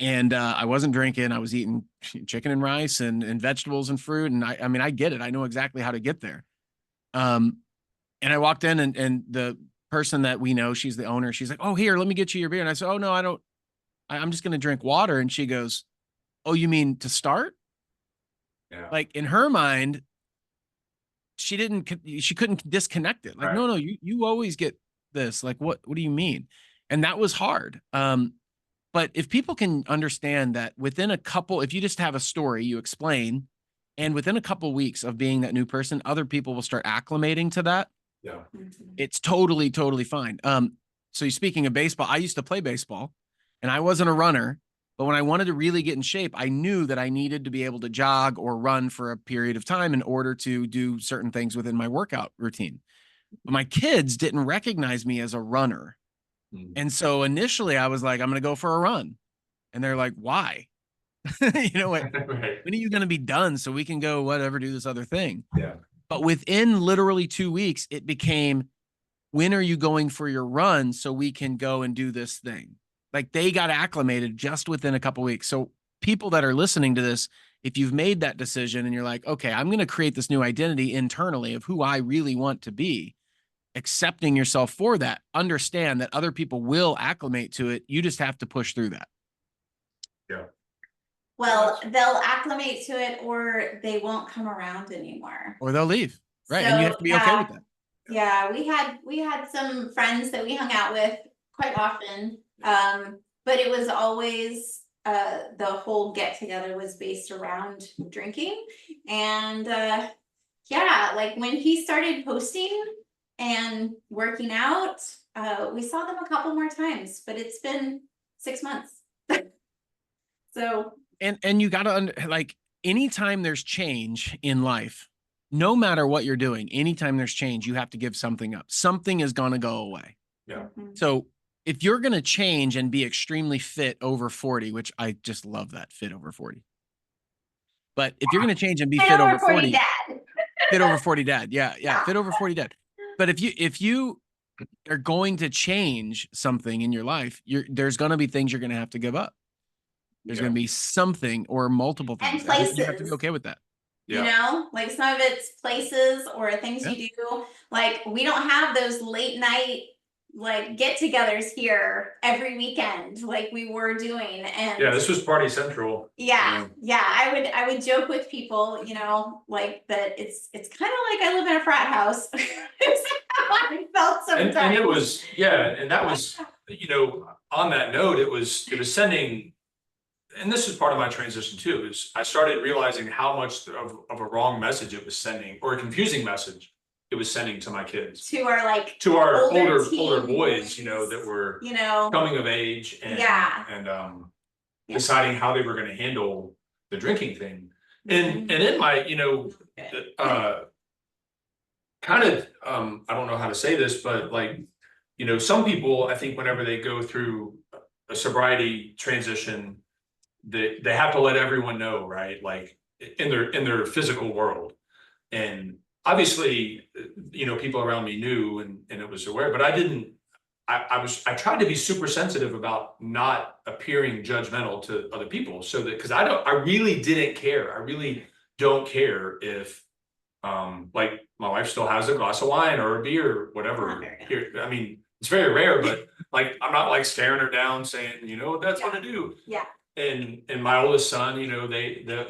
S1: And I wasn't drinking. I was eating chicken and rice and vegetables and fruit. And I mean, I get it. I know exactly how to get there. And I walked in, and the person that we know, she's the owner. She's like, oh, here, let me get you your beer. And I said, oh, no, I don't. I'm just going to drink water. And she goes, oh, you mean to start? Yeah. Like, in her mind, she couldn't disconnect it. Like, no, you always get this. Like, what do you mean? And that was hard. But if people can understand that within if you just have a story, you explain, and within a couple weeks of being that new person, other people will start acclimating to that. Yeah. It's totally, totally fine. So speaking of baseball, I used to play baseball, and I wasn't a runner, but when I wanted to really get in shape, I knew that I needed to be able to jog or run for a period of time in order to do certain things within my workout routine. But my kids didn't recognize me as a runner. And so initially I was like, I'm going to go for a run. And they're like, why? You know what? When are you going to be done so we can go do this other thing? Yeah. But within literally 2 weeks, it became, when are you going for your run so we can go and do this thing? Like, they got acclimated just within a couple weeks. So people that are listening to this, if you've made that decision and you're like, okay, I'm going to create this new identity internally of who I really want to be, accepting yourself for that. Understand that other people will acclimate to it. You just have to push through that.
S2: Yeah.
S3: Well, they'll acclimate to it or they won't come around anymore.
S1: Or they'll leave. Right.
S3: So,
S1: And you have to be okay with that.
S3: Yeah, we had some friends that we hung out with quite often. But it was always the whole get together was based around drinking. And yeah, like when he started posting and working out, we saw them a couple more times, but it's been 6 months. So
S1: And you got to like anytime there's change in life, no matter what you're doing, anytime there's change, you have to give something up. Something is going to go away.
S2: Yeah.
S1: So if you're going to change and be extremely fit over 40, which I just love that, fit over 40. But if you're going to change and be fit over 40,
S3: dad.
S1: fit over 40 dad. Yeah. Fit over 40 dad. But if you are going to change something in your life, there's going to be things you're going to have to give up. There's going to be something or multiple things.
S3: And places.
S1: You have to be okay with that.
S3: You know, like some of it's places or things you do. Like we don't have those late night like get-togethers here every weekend like we were doing. And
S2: yeah, this was party central.
S3: Yeah. I would joke with people, you know, like that it's kind of like I live in a frat house. It's how I felt sometimes.
S2: And it was, and that was, you know, on that note, it was sending. And this is part of my transition too, is I started realizing how much of a wrong message it was sending, or a confusing message it was sending to my kids.
S3: To
S2: our older
S3: teens,
S2: boys, you know, that were,
S3: you know,
S2: coming of age and deciding how they were going to handle the drinking thing. And in my, you know, kind of, I don't know how to say this, but like, you know, some people, I think whenever they go through a sobriety transition, they have to let everyone know, right? Like in their physical world. And obviously, you know, people around me knew and it was aware, but I didn't, I tried to be super sensitive about not appearing judgmental to other people. So that, cause I really didn't care. I really don't care if, like my wife still has a glass of wine or a beer or whatever. Here, I mean, it's very rare, but like, I'm not like staring her down saying, you know what that's gonna do.
S3: Yeah.
S2: And my oldest son, you know,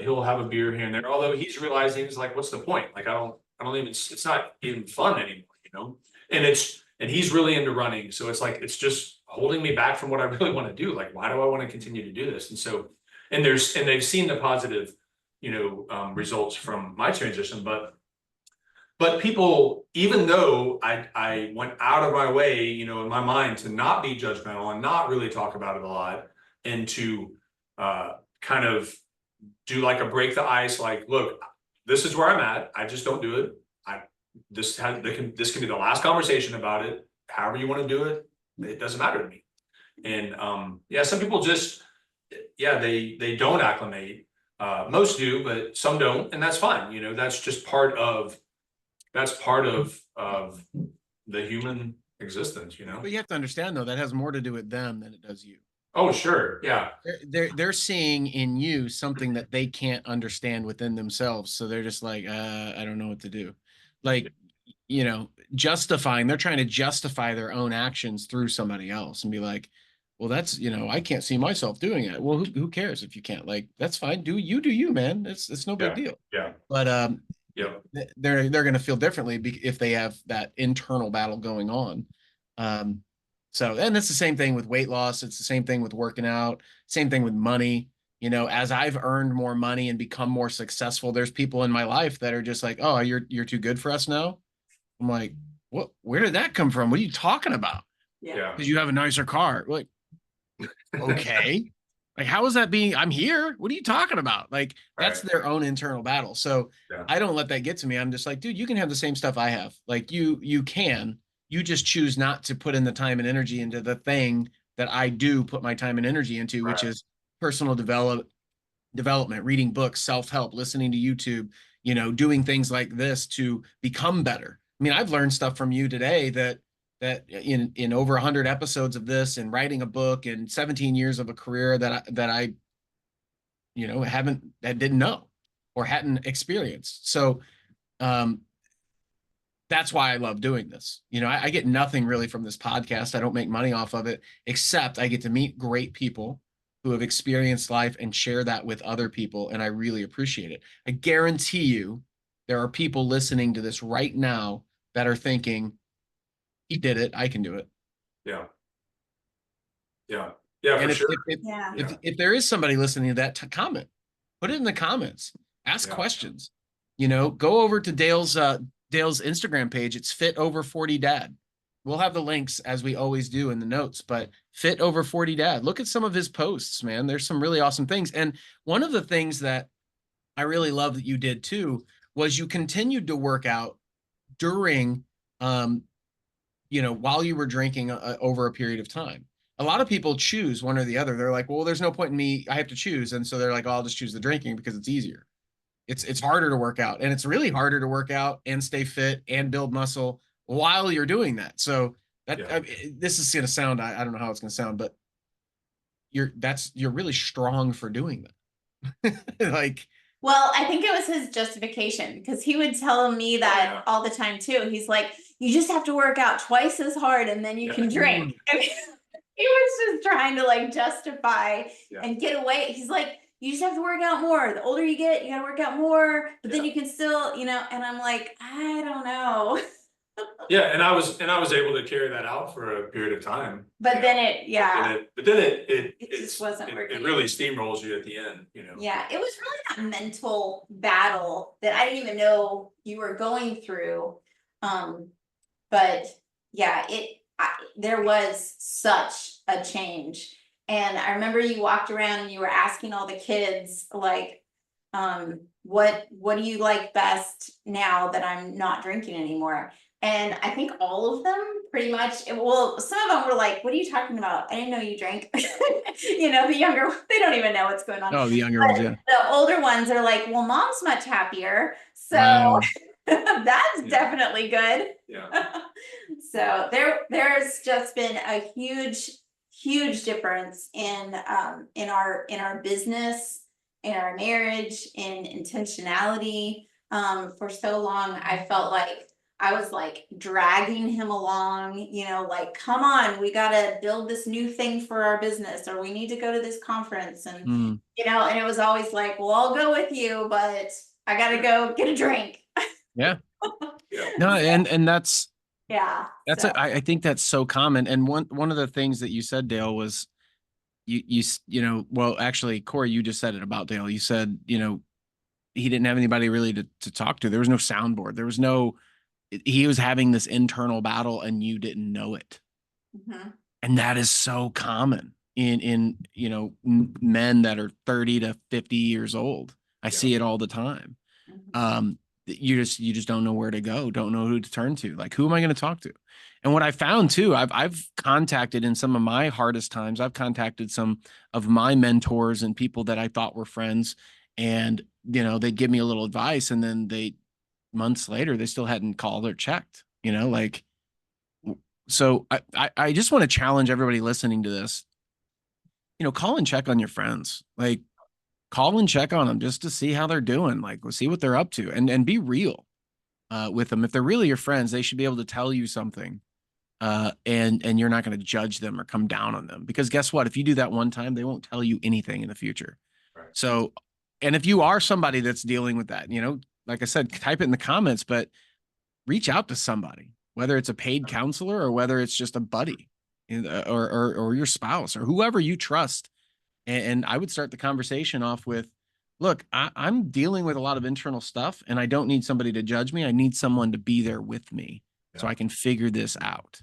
S2: he'll have a beer here and there, although he's realizing it's like, what's the point? Like, I don't even, it's not even fun anymore, you know? And he's really into running. So it's like, it's just holding me back from what I really want to do. Like, why do I want to continue to do this? And so, and they've seen the positive, you know, results from my transition, but people, even though I went out of my way, you know, in my mind to not be judgmental and not really talk about it a lot, and to kind of do like a break the ice, like, look, this is where I'm at. I just don't do it. This can be the last conversation about it. However you want to do it, it doesn't matter to me. And some people just, they don't acclimate. Most do, but some don't, and that's fine. You know, that's just part of the human existence, you know.
S1: But you have to understand though, that has more to do with them than it does you.
S2: Oh, sure. Yeah.
S1: They're seeing in you something that they can't understand within themselves. So they're just like, I don't know what to do. Like, you know, they're trying to justify their own actions through somebody else and be like, well, that's, you know, I can't see myself doing it. Well, who cares if you can't? Like, that's fine. Do you, man. It's no big deal.
S2: Yeah.
S1: But they're going to feel differently if they have that internal battle going on. So, and it's the same thing with weight loss. It's the same thing with working out, same thing with money. You know, as I've earned more money and become more successful, there's people in my life that are just like, oh, you're too good for us now. I'm like, what, where did that come from? What are you talking about?
S3: Yeah.
S1: Because you have a nicer car. Like, okay. Like, how is that being, I'm here. What are you talking about? Like, that's their own internal battle. So I don't let that get to me. I'm just like, dude, you can have the same stuff I have. Like you can. You just choose not to put in the time and energy into the thing that I do put my time and energy into, which is personal development, reading books, self-help, listening to YouTube, you know, doing things like this to become better. I mean, I've learned stuff from you today that in over 100 episodes of this and writing a book and 17 years of a career that I you know, didn't know or hadn't experienced. So, that's why I love doing this. You know, I get nothing really from this podcast. I don't make money off of it, except I get to meet great people who have experienced life and share that with other people. And I really appreciate it. I guarantee you there are people listening to this right now that are thinking, he did it, I can do it.
S2: Yeah. Yeah. Yeah,
S1: And
S2: for sure.
S3: Yeah.
S1: if there is somebody listening to that, comment, put it in the comments, ask
S2: Yeah.
S1: questions. You know, go over to Dale's Instagram page. It's Fit Over 40 Dad. We'll have the links as we always do in the notes, but Fit Over 40 Dad. Look at some of his posts, man. There's some really awesome things. And one of the things that I really love that you did too was you continued to work out during, you know, while you were drinking over a period of time. A lot of people choose one or the other. They're like, well, there's no point in me. I have to choose. And so they're like, oh, I'll just choose the drinking because it's easier. It's harder to work out, and it's really harder to work out and stay fit and build muscle while you're doing that. So that this is going to sound, I don't know how it's going to sound, but you're really strong for doing that. Like,
S3: well, I think it was his justification because he would tell me that all the time too. He's like, you just have to work out twice as hard and then you can drink. I mean, he was just trying to like justify and get away. He's like, you just have to work out more. The older you get, you gotta work out more, but then you can still, you know, and I'm like, I don't know.
S2: Yeah, and I was able to carry that out for a period of time.
S3: But then it just wasn't working.
S2: It really steamrolls you at the end, you know.
S3: Yeah, it was really that mental battle that I didn't even know you were going through. But yeah, there was such a change. And I remember you walked around and you were asking all the kids, like, what do you like best now that I'm not drinking anymore? And I think all of them pretty much, well, some of them were like, what are you talking about? I didn't know you drank. You know, the younger, they don't even know what's going on.
S1: Oh, the younger ones, yeah.
S3: The older ones are like, well, mom's much happier. So
S1: wow.
S3: That's definitely good.
S2: Yeah.
S3: So there's just been a huge difference in our business, in our marriage, in intentionality. For so long, I felt like I was like dragging him along, you know, like, come on, we got to build this new thing for our business, or we need to go to this conference. And, you know, and it was always like, well, I'll go with you, but I got to go get a drink.
S1: Yeah. No, and that's, I think that's so common. And one of the things that you said, Dale, was you know, well, actually, Cory, you just said it about Dale. You said, you know, he didn't have anybody really to talk to. There was no soundboard. There was no, he was having this internal battle and you didn't know it. And that is so common in, you know, men that are 30 to 50 years old. I see it all the time. You just don't know where to go, don't know who to turn to. Like, who am I going to talk to? And what I found too, I've contacted in some of my hardest times, I've contacted some of my mentors and people that I thought were friends, and, you know, they'd give me a little advice, and then months later, they still hadn't called or checked, you know, like, so I just want to challenge everybody listening to this, you know, call and check on your friends, like, call and check on them just to see how they're doing. Like, we'll see what they're up to, and be real with them. If they're really your friends, they should be able to tell you something, and you're not going to judge them or come down on them, because guess what? If you do that one time, they won't tell you anything in the future. Right. So, and if you are somebody that's dealing with that, you know, like I said, type it in the comments, but reach out to somebody, whether it's a paid counselor or whether it's just a buddy, or your spouse or whoever you trust. And I would start the conversation off with, look, I'm dealing with a lot of internal stuff, and I don't need somebody to judge me. I need someone to be there with me so I can figure this out.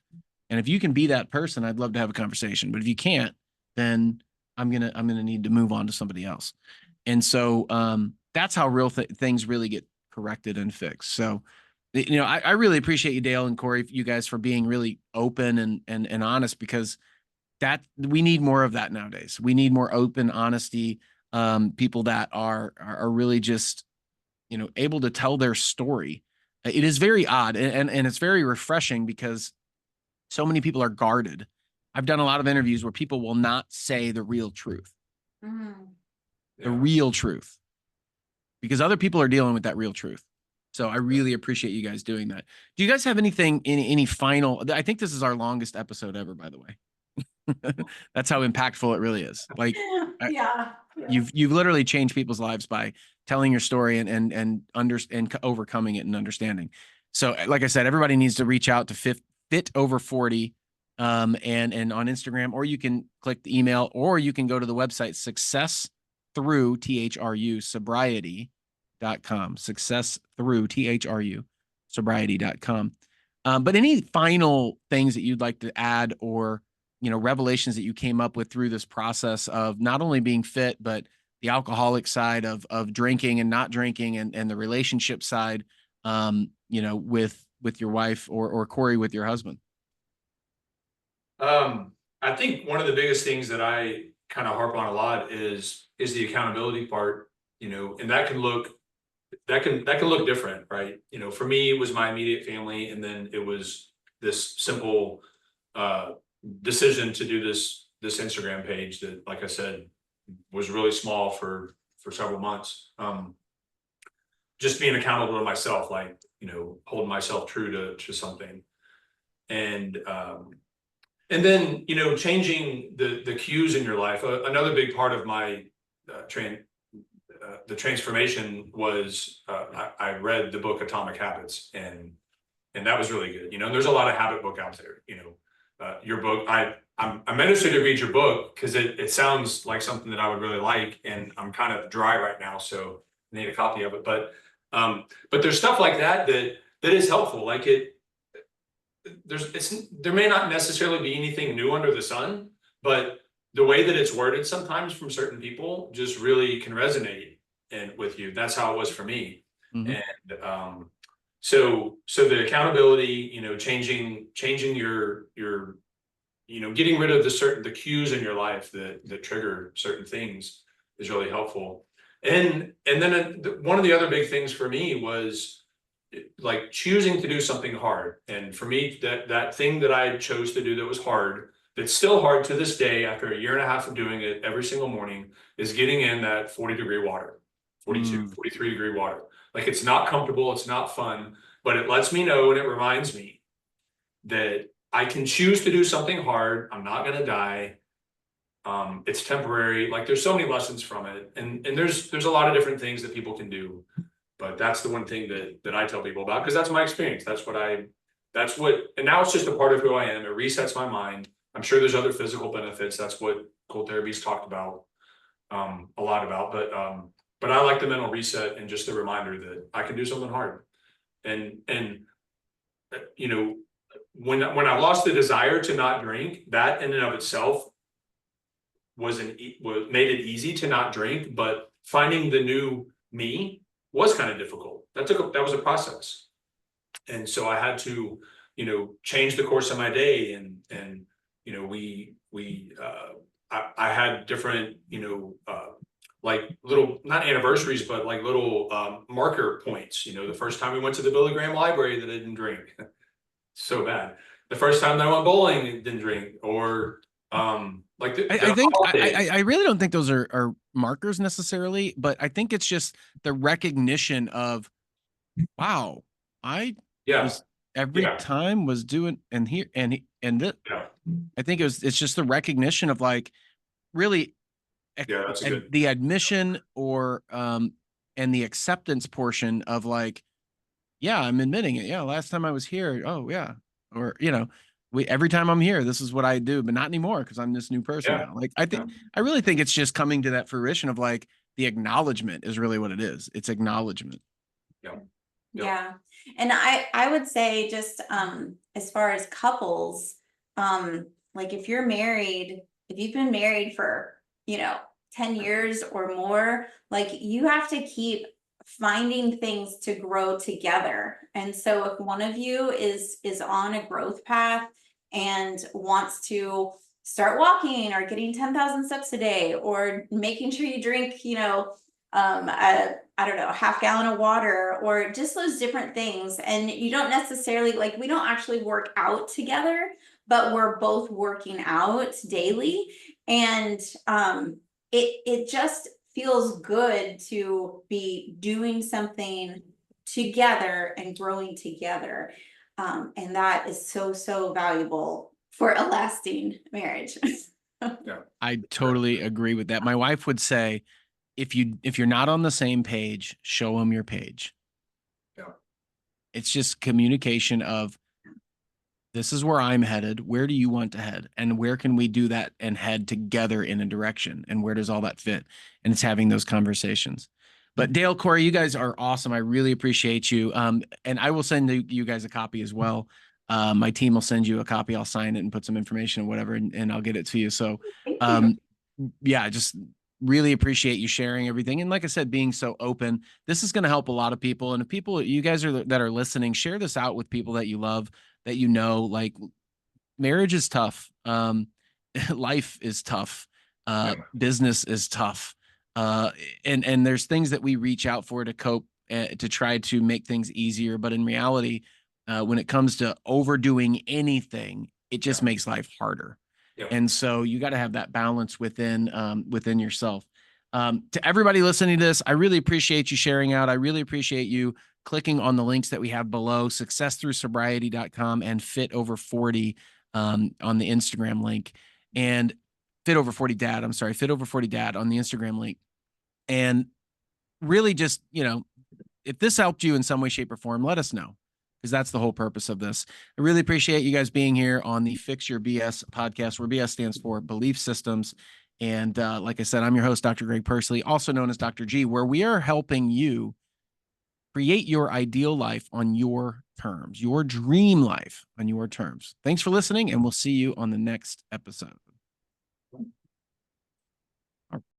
S1: And if you can be that person, I'd love to have a conversation. But if you can't, then I'm going to need to move on to somebody else. And so that's how real things really get corrected and fixed. So, you know, I really appreciate you, Dale and Cory, you guys, for being really open and honest, because that we need more of that nowadays. We need more open honesty, people that are really just, you know, able to tell their story. It is very odd, and it's very refreshing, because so many people are guarded. I've done a lot of interviews where people will not say the real truth, the real truth, because other people are dealing with that real truth. So I really appreciate you guys doing that. Do you guys have anything, any final, I think this is our longest episode ever, by the way. That's how impactful it really is. Like
S3: Yeah.
S1: you've literally changed people's lives by telling your story and overcoming it and understanding. So like I said, everybody needs to reach out to fit over 40 and on Instagram, or you can click the email, or you can go to the website success through sobriety.com. Success through sobriety.com. But any final things that you'd like to add, or revelations that you came up with through this process of not only being fit, but the alcoholic side of drinking and not drinking, and the relationship side, with your wife, or Cory with your husband?
S2: I think one of the biggest things that I kind of harp on a lot is the accountability part, and that can look different, right? For me, it was my immediate family, and then it was this simple decision to do this Instagram page that, like I said, was really small for several months. Just being accountable to myself, like, holding myself true to something. And then, changing the cues in your life. Another big part of my the transformation was I read the book Atomic Habits, and that was really good. There's a lot of habit book out there. Your book, I'm interested to read your book because it sounds like something that I would really like, and I'm kind of dry right now, so I need a copy of it. But there's stuff like that is helpful. Like there may not necessarily be anything new under the sun, but the way that it's worded sometimes from certain people just really can resonate with you. That's how it was for me.
S1: Mm-hmm.
S2: And so the accountability, changing your getting rid of the cues in your life that trigger certain things is really helpful. And then one of the other big things for me was like choosing to do something hard. And for me, that thing that I chose to do that was hard, that's still hard to this day after a year and a half of doing it every single morning, is getting in that 40-degree water, 42, 43-degree water. Like, it's not comfortable, it's not fun, but it lets me know, and it reminds me that I can choose to do something hard. I'm not going to die. It's temporary. Like, there's so many lessons from it. And there's a lot of different things that people can do. But that's the one thing that I tell people about, because that's my experience. And now it's just a part of who I am. It resets my mind. I'm sure there's other physical benefits. That's what cold therapy's talked about, a lot about. But I like the mental reset and just the reminder that I can do something hard. And when I lost the desire to not drink, that in and of itself made it easy to not drink. But finding the new me was kind of difficult. That was a process. And so I had to, change the course of my day. And I had different, like little, not anniversaries, but like little marker points. The first time we went to the Billy Graham library that I didn't drink. So bad. The first time that I went bowling, it didn't drink. Or like
S1: I really don't think those are markers necessarily, but I think it's just the recognition of, wow, I time was doing, and here and this.
S2: Yeah.
S1: I think it's just the recognition of, like, really
S2: that's good.
S1: the admission, or and the acceptance portion of, like, yeah, I'm admitting it. Yeah, last time I was here, oh yeah, or every time I'm here, this is what I do, but not anymore because I'm this new person now. Like, I really think it's just coming to that fruition of, like, the acknowledgement is really what it is. It's acknowledgement.
S3: Yeah. And I would say, just as far as couples, like, if you've been married for 10 years or more, like, you have to keep finding things to grow together. And so if one of you is on a growth path and wants to start walking or getting 10,000 steps a day, or making sure you drink, I don't know, a half gallon of water, or just those different things. And you don't necessarily, like, we don't actually work out together, but we're both working out daily. And it just feels good to be doing something together and growing together. And that is so, so valuable for a lasting marriage.
S1: I totally agree with that. My wife would say, if you're not on the same page, show them your page.
S2: Yeah.
S1: It's just communication of, this is where I'm headed. Where do you want to head? And where can we do that and head together in a direction? And where does all that fit? And it's having those conversations. But Dale, Cory, you guys are awesome. I really appreciate you. And I will send you guys a copy as well. My team will send you a copy. I'll sign it and put some information or whatever, and I'll get it to you. So,
S3: Thank you.
S1: yeah, just really appreciate you sharing everything. And like I said, being so open. This is going to help a lot of people. And if people, you guys that are listening, share this out with people that you love, that you know. Like, marriage is tough. Life is tough. Business is tough. And there's things that we reach out for to cope, to try to make things easier. But in reality, when it comes to overdoing anything, it just makes life harder.
S2: Yeah.
S1: And so you got to have that balance within yourself. To everybody listening to this, I really appreciate you sharing out. I really appreciate you clicking on the links that we have below, successthroughsobriety.com and Fit Over 40 on the Instagram link, and Fit Over 40 Dad. I'm sorry, Fit Over 40 Dad on the Instagram link. And really just, if this helped you in some way, shape, or form, let us know, because that's the whole purpose of this. I really appreciate you guys being here on the Fix Your BS podcast, where BS stands for belief systems. And like I said, I'm your host, Dr. Greg Pursley, also known as Dr. G, where we are helping you create your ideal life on your terms, your dream life on your terms. Thanks for listening, and we'll see you on the next episode.